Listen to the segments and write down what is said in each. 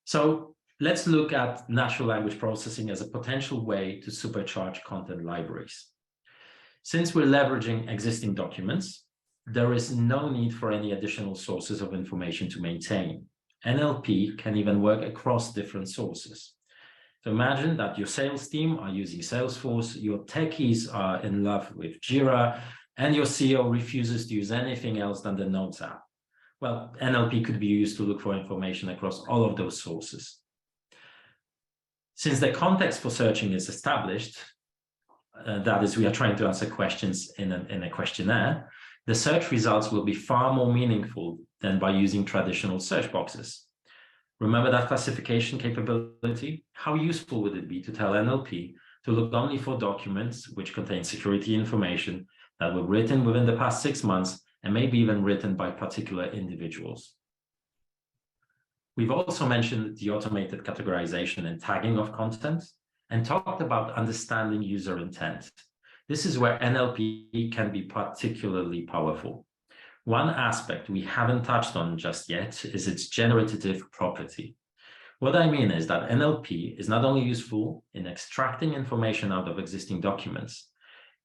So let's look at natural language processing as a potential way to supercharge content libraries. Since we're leveraging existing documents, there is no need for any additional sources of information to maintain. NLP can even work across different sources. So imagine that your sales team are using Salesforce, your techies are in love with Jira, and your CEO refuses to use anything else than the Notes app. Well, NLP could be used to look for information across all of those sources. Since the context for searching is established, that is, we are trying to answer questions in a questionnaire, the search results will be far more meaningful than by using traditional search boxes. Remember that classification capability? How useful would it be to tell NLP to look only for documents which contain security information that were written within the past 6 months and maybe even written by particular individuals? We've also mentioned the automated categorization and tagging of content and talked about understanding user intent. This is where NLP can be particularly powerful. One aspect we haven't touched on just yet is its generative property. What I mean is that NLP is not only useful in extracting information out of existing documents,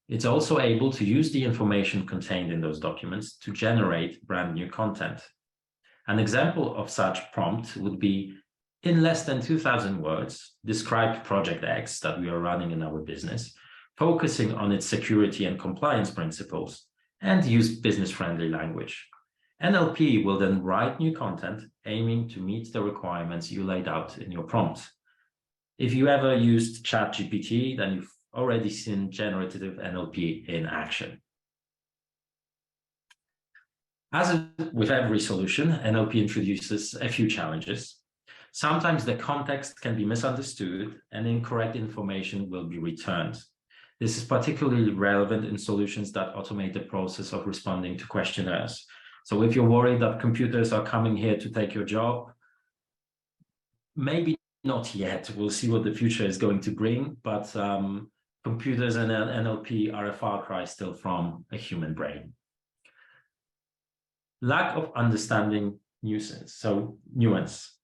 it's also able to use the information contained in those documents to generate brand new content. An example of such prompt would be, in less than 2,000 words, describe Project X that we are running in our business, focusing on its security and compliance principles, and use business-friendly language. NLP will then write new content aiming to meet the requirements you laid out in your prompt. If you ever used ChatGPT, then you've already seen generative NLP in action. As with every solution, NLP introduces a few challenges. Sometimes the context can be misunderstood and incorrect information will be returned. This is particularly relevant in solutions that automate the process of responding to questionnaires. So if you're worried that computers are coming here to take your job, maybe not yet. We'll see what the future is going to bring, but computers and NLP are a far cry still from a human brain. Lack of understanding nuance.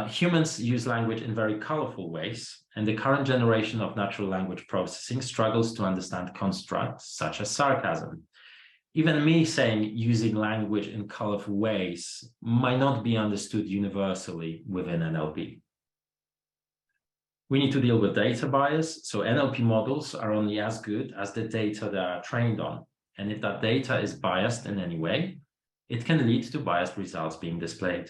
Humans use language in very colorful ways, and the current generation of natural language processing struggles to understand constructs such as sarcasm. Even me saying using language in colorful ways might not be understood universally within NLP. We need to deal with data bias, so NLP models are only as good as the data they are trained on. And if that data is biased in any way, it can lead to biased results being displayed.